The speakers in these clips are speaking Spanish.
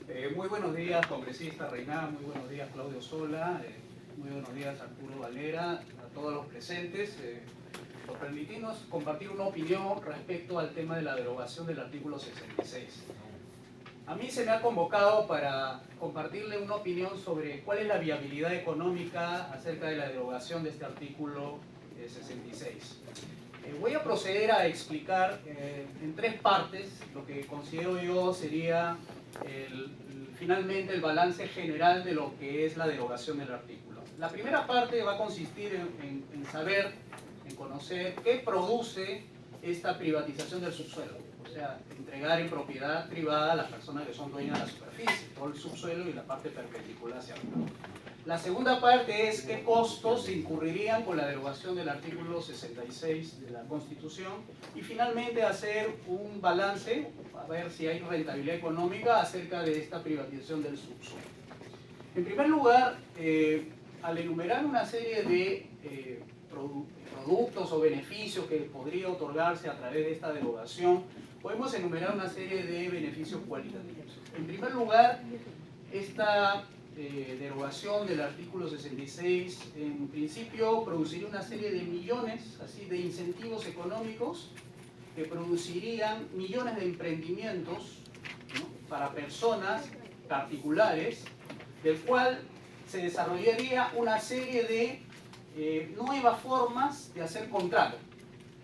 Muy buenos días, congresista Reina, muy buenos días, Claudio Sola, muy buenos días, Arturo Valera, a todos los presentes. Por permitirnos compartir una opinión respecto al tema de la derogación del artículo 66. A mí se me ha convocado para compartirle una opinión sobre cuál es la viabilidad económica acerca de la derogación de este artículo 66. Voy a proceder a explicar en tres partes lo que considero yo sería finalmente el balance general de lo que es la derogación del artículo. La primera parte va a consistir en saber, en conocer qué produce esta privatización del subsuelo, o sea, entregar en propiedad privada a las personas que son dueñas de la superficie, todo el subsuelo y la parte perpendicular hacia arriba. La segunda parte es qué costos se incurrirían con la derogación del artículo 66 de la Constitución y finalmente hacer un balance, a ver si hay rentabilidad económica acerca de esta privatización del subsuelo. En primer lugar, al enumerar una serie de productos o beneficios que podría otorgarse a través de esta derogación, podemos enumerar una serie de beneficios cualitativos. En primer lugar, esta derogación del artículo 66 en principio produciría una serie de millones así de incentivos económicos que producirían millones de emprendimientos, ¿no?, para personas particulares, del cual se desarrollaría una serie de nuevas formas de hacer contrato.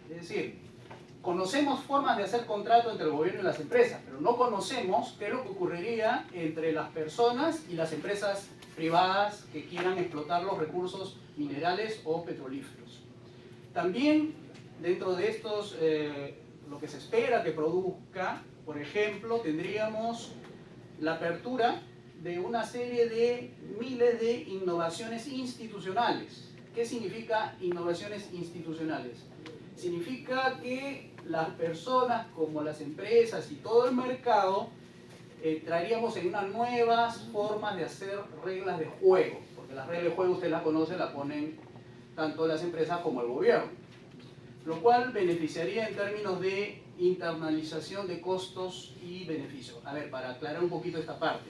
Es decir, conocemos formas de hacer contrato entre el gobierno y las empresas, pero no conocemos qué es lo que ocurriría entre las personas y las empresas privadas que quieran explotar los recursos minerales o petrolíferos. También dentro de estos, lo que se espera que produzca, por ejemplo, tendríamos la apertura de una serie de miles de innovaciones institucionales. ¿Qué significa innovaciones institucionales? Significa que las personas como las empresas y todo el mercado entraríamos en unas nuevas formas de hacer reglas de juego, porque las reglas de juego usted las conoce, las ponen tanto las empresas como el gobierno, lo cual beneficiaría en términos de internalización de costos y beneficios. A ver, para aclarar un poquito esta parte.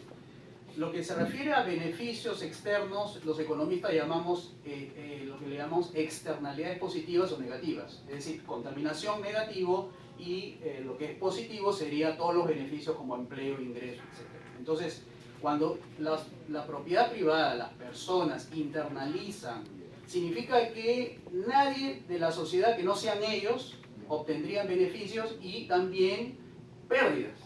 Lo que se refiere a beneficios externos, los economistas llamamos lo que le llamamos externalidades positivas o negativas. Es decir, contaminación negativo y lo que es positivo sería todos los beneficios como empleo, ingreso, etc. Entonces, cuando la propiedad privada, las personas internalizan, significa que nadie de la sociedad que no sean ellos obtendrían beneficios y también pérdidas,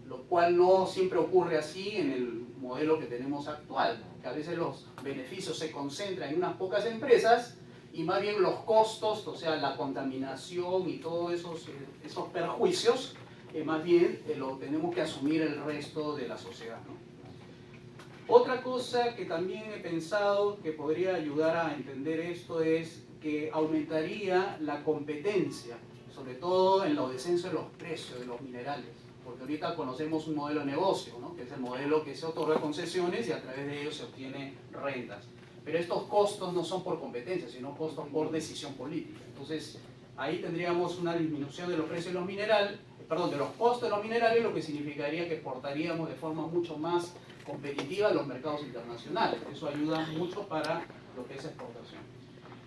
lo cual no siempre ocurre así en el modelo que tenemos actual, que a veces los beneficios se concentran en unas pocas empresas y más bien los costos, o sea, la contaminación y todos esos perjuicios, más bien lo tenemos que asumir el resto de la sociedad, ¿no? Otra cosa que también he pensado que podría ayudar a entender esto es que aumentaría la competencia, sobre todo en los descensos de los precios de los minerales. Porque ahorita conocemos un modelo de negocio, ¿no?, que es el modelo que se otorga concesiones y a través de ellos se obtienen rentas. Pero estos costos no son por competencia, sino costos por decisión política. Entonces, ahí tendríamos una disminución de los precios de los minerales, de los costos de los minerales, lo que significaría que exportaríamos de forma mucho más competitiva a los mercados internacionales. Eso ayuda mucho para lo que es exportación.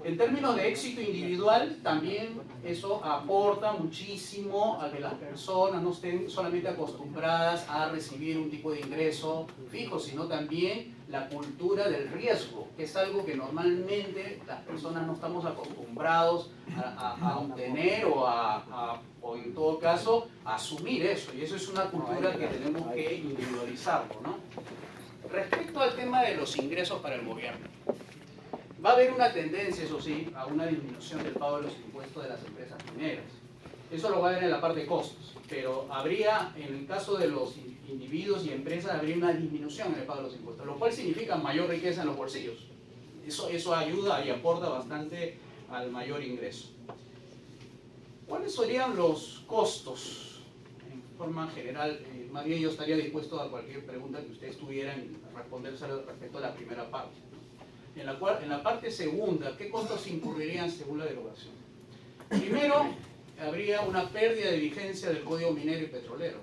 En términos de éxito individual, también eso aporta muchísimo a que las personas no estén solamente acostumbradas a recibir un tipo de ingreso fijo, sino también la cultura del riesgo, que es algo que normalmente las personas no estamos acostumbrados a obtener o en todo caso a asumir eso, y eso es una cultura que tenemos que individualizarlo, ¿no? Respecto al tema de los ingresos para el gobierno, va a haber una tendencia, eso sí, a una disminución del pago de los impuestos de las empresas mineras. Eso lo va a ver en la parte de costos, pero habría, en el caso de los individuos y empresas, habría una disminución en el pago de los impuestos, lo cual significa mayor riqueza en los bolsillos. Eso ayuda y aporta bastante al mayor ingreso. ¿Cuáles serían los costos? En forma general, más bien yo estaría dispuesto a cualquier pregunta que ustedes tuvieran responderse respecto a la primera parte. En la parte segunda, ¿qué costos incurrirían según la derogación? Primero, habría una pérdida de vigencia del Código Minero y Petrolero,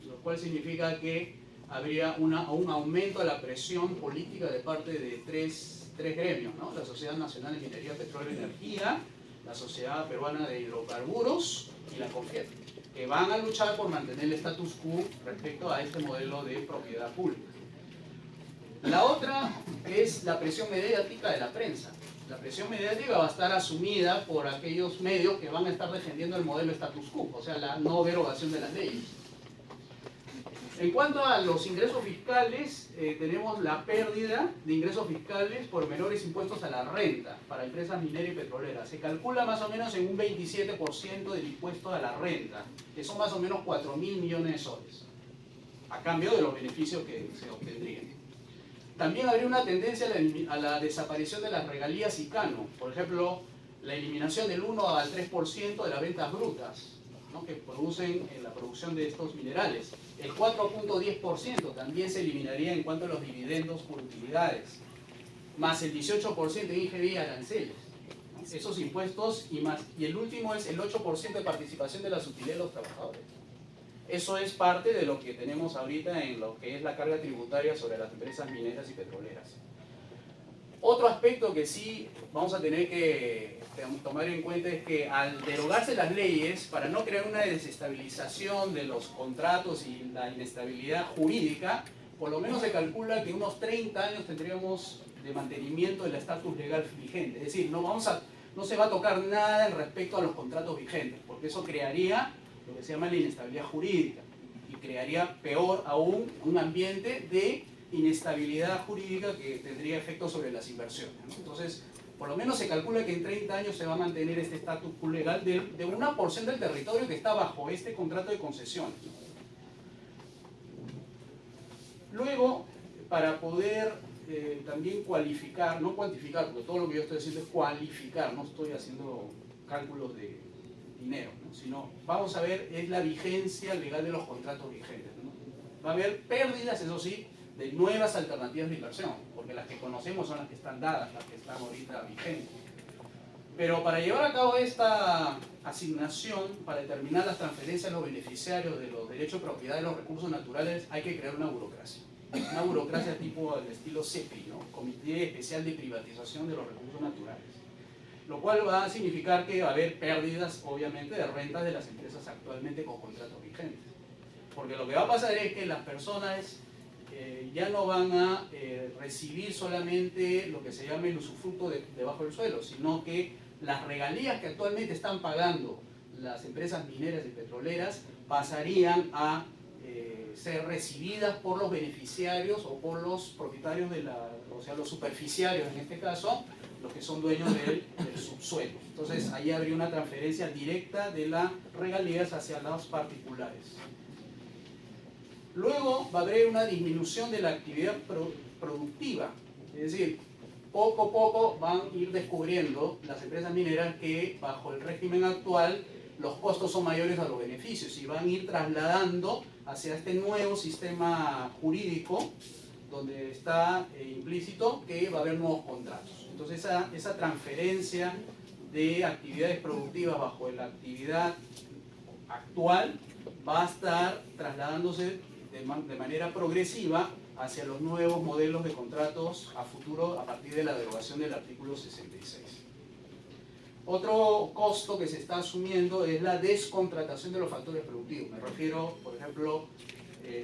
lo cual significa que habría un aumento de la presión política de parte de tres gremios, ¿no? La Sociedad Nacional de Minería, Petróleo y Energía, la Sociedad Peruana de Hidrocarburos y la CONFIEP, que van a luchar por mantener el status quo respecto a este modelo de propiedad pública. La otra es la presión mediática de la prensa. La presión mediática va a estar asumida por aquellos medios que van a estar defendiendo el modelo status quo, o sea, la no derogación de las leyes. En cuanto a los ingresos fiscales, tenemos la pérdida de ingresos fiscales por menores impuestos a la renta para empresas mineras y petroleras. Se calcula más o menos en un 27% del impuesto a la renta, que son más o menos 4.000 millones de soles, a cambio de los beneficios que se obtendrían. También habría una tendencia a la desaparición de las regalías y cano, por ejemplo, la eliminación del 1 al 3% de las ventas brutas, ¿no?, que producen en la producción de estos minerales. El 4.10% también se eliminaría en cuanto a los dividendos por utilidades, más el 18% de IGB y aranceles, ¿no?, esos impuestos y el último es el 8% de participación de las utilidades de los trabajadores. Eso es parte de lo que tenemos ahorita en lo que es la carga tributaria sobre las empresas mineras y petroleras. Otro aspecto que sí vamos a tener que tomar en cuenta es que al derogarse las leyes, para no crear una desestabilización de los contratos y la inestabilidad jurídica, por lo menos se calcula que unos 30 años tendríamos de mantenimiento del estatus legal vigente. Es decir, no se va a tocar nada en respecto a los contratos vigentes, porque eso crearía lo que se llama la inestabilidad jurídica y crearía peor aún un ambiente de inestabilidad jurídica que tendría efectos sobre las inversiones, ¿no? Entonces, por lo menos se calcula que en 30 años se va a mantener este estatus legal de una porción del territorio que está bajo este contrato de concesión. Luego, para poder también cualificar, no cuantificar, porque todo lo que yo estoy haciendo es cualificar, no estoy haciendo cálculos de dinero, ¿no?, sino vamos a ver es la vigencia legal de los contratos vigentes, ¿no? Va a haber pérdidas, eso sí, de nuevas alternativas de inversión, porque las que conocemos son las que están dadas, las que están ahorita vigentes. Pero para llevar a cabo esta asignación, para determinar las transferencias a los beneficiarios de los derechos de propiedad de los recursos naturales, hay que crear una burocracia tipo del estilo CEPI, ¿no?, Comité Especial de Privatización de los Recursos Naturales, lo cual va a significar que va a haber pérdidas, obviamente, de rentas de las empresas actualmente con contratos vigentes. Porque lo que va a pasar es que las personas ya no van a recibir solamente lo que se llama el usufructo debajo del suelo, sino que las regalías que actualmente están pagando las empresas mineras y petroleras pasarían a ser recibidas por los beneficiarios o por los propietarios o sea, los superficiarios en este caso, los que son dueños del subsuelo. Entonces ahí habría una transferencia directa de las regalías hacia los particulares. Luego va a haber una disminución de la actividad productiva, es decir, poco a poco van a ir descubriendo las empresas mineras que bajo el régimen actual los costos son mayores a los beneficios y van a ir trasladando hacia este nuevo sistema jurídico donde está implícito que va a haber nuevos contratos. Entonces esa transferencia de actividades productivas bajo la actividad actual va a estar trasladándose de manera progresiva hacia los nuevos modelos de contratos a futuro a partir de la derogación del artículo 66. Otro costo que se está asumiendo es la descontratación de los factores productivos. Me refiero, por ejemplo,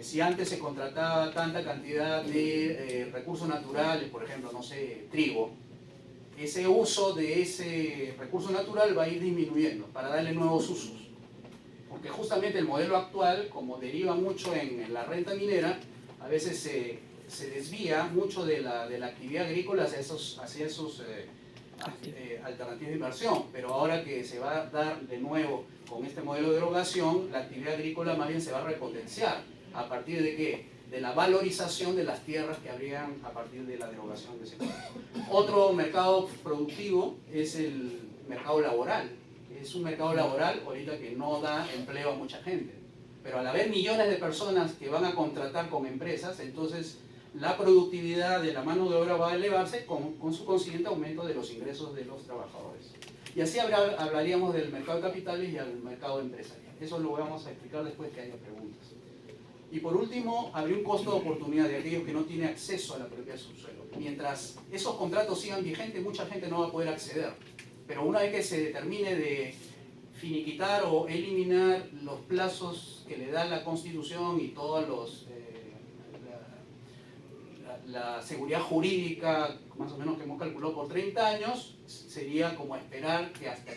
si antes se contrataba tanta cantidad de recursos naturales, por ejemplo, no sé, trigo, ese uso de ese recurso natural va a ir disminuyendo para darle nuevos usos. Porque justamente el modelo actual, como deriva mucho en la renta minera, a veces se desvía mucho de la actividad agrícola hacia esos alternativas de inversión, pero ahora que se va a dar de nuevo con este modelo de derogación, la actividad agrícola más bien se va a repotenciar. ¿A partir de qué? De la valorización de las tierras que habrían a partir de la derogación de ese modelo. Otro mercado productivo es el mercado laboral. Es un mercado laboral ahorita que no da empleo a mucha gente, pero al haber millones de personas que van a contratar con empresas, entonces la productividad de la mano de obra va a elevarse con su consiguiente aumento de los ingresos de los trabajadores. Y así hablaríamos del mercado de capitales y del mercado empresarial. Eso lo vamos a explicar después que haya preguntas. Y por último, habría un costo de oportunidad de aquellos que no tienen acceso a la propiedad de subsuelo. Mientras esos contratos sigan vigentes, mucha gente no va a poder acceder. Pero una vez que se determine de finiquitar o eliminar los plazos que le da la Constitución y todos los la seguridad jurídica, más o menos que hemos calculado por 30 años, sería como esperar que hasta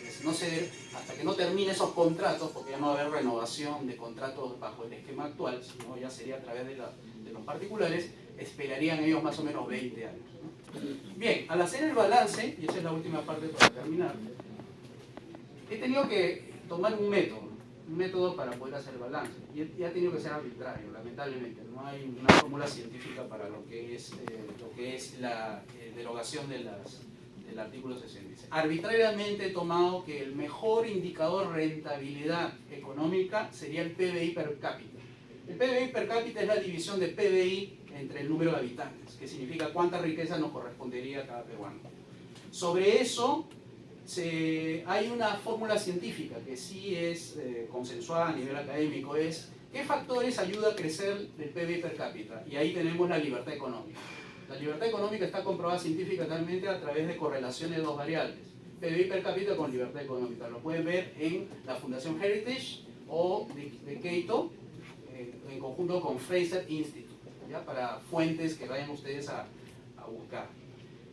que no termine esos contratos, porque ya no va a haber renovación de contratos bajo el esquema actual, sino ya sería a través de los particulares, esperarían ellos más o menos 20 años, ¿no? Bien, al hacer el balance, y esa es la última parte para terminar, he tenido que tomar un método para poder hacer el balance. Y ha tenido que ser arbitrario, lamentablemente. No hay una fórmula científica para lo que es la derogación del artículo 66. Arbitrariamente he tomado que el mejor indicador de rentabilidad económica sería el PBI per cápita. El PBI per cápita es la división de PBI entre el número de habitantes, que significa cuánta riqueza nos correspondería a cada peruano. Sobre eso, hay una fórmula científica que sí es consensuada a nivel académico, es ¿qué factores ayuda a crecer el PBI per cápita? Y ahí tenemos la libertad económica. La libertad económica está comprobada científicamente a través de correlaciones de dos variables, PBI per cápita con libertad económica. Lo pueden ver en la Fundación Heritage o de Cato, en conjunto con Fraser Institute, ¿ya? Para fuentes que vayan ustedes a buscar.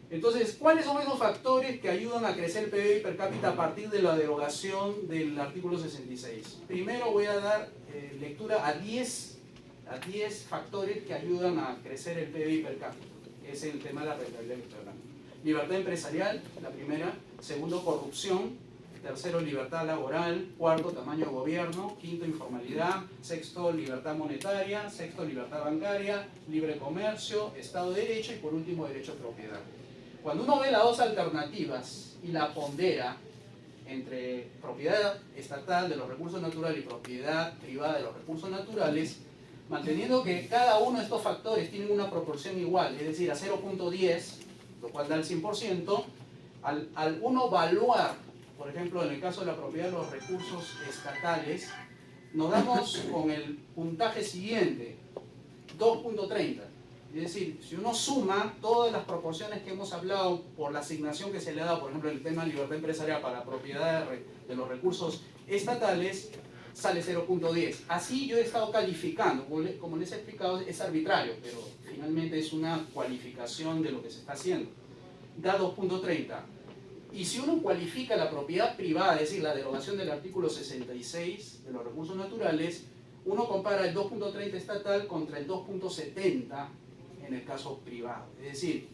Entonces, ¿cuáles son esos factores que ayudan a crecer el PBI per cápita a partir de la derogación del artículo 66? Primero voy a dar lectura a 10 factores que ayudan a crecer el PBI per cápita, que es el tema de la rentabilidad que estoy hablando. Libertad empresarial, la primera. Segundo, corrupción. Tercero, libertad laboral. Cuarto, tamaño de gobierno. Quinto, informalidad. Sexto, libertad monetaria. Sexto, libertad bancaria. Libre comercio, Estado de Derecho y por último, derecho de propiedad. Cuando uno ve las dos alternativas y la pondera entre propiedad estatal de los recursos naturales y propiedad privada de los recursos naturales, manteniendo que cada uno de estos factores tiene una proporción igual, es decir, a 0.10, lo cual da el 100%, al uno evaluar, por ejemplo, en el caso de la propiedad de los recursos estatales, nos damos con el puntaje siguiente, 2.30. Es decir, si uno suma todas las proporciones que hemos hablado por la asignación que se le ha dado, por ejemplo, el tema de libertad empresarial para la propiedad de los recursos estatales, sale 0.10. Así yo he estado calificando, como les he explicado, es arbitrario, pero finalmente es una cualificación de lo que se está haciendo. Da 2.30. Y si uno cualifica la propiedad privada, es decir, la derogación del artículo 66 de los recursos naturales, uno compara el 2.30 estatal contra el 2.70 en el caso privado. Es decir,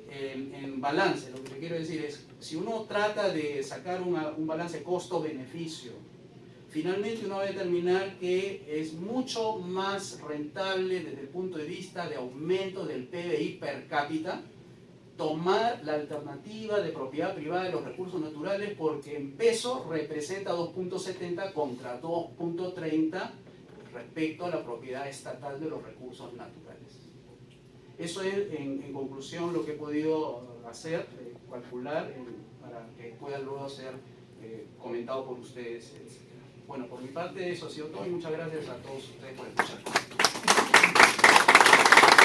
en balance, lo que quiero decir es, si uno trata de sacar un balance costo-beneficio, finalmente uno va a determinar que es mucho más rentable desde el punto de vista de aumento del PBI per cápita tomar la alternativa de propiedad privada de los recursos naturales, porque en peso representa 2.70 contra 2.30 respecto a la propiedad estatal de los recursos naturales. Eso es, en conclusión, lo que he podido hacer, calcular, para que pueda luego ser comentado por ustedes. Bueno, por mi parte eso ha sido todo y muchas gracias a todos ustedes por escuchar.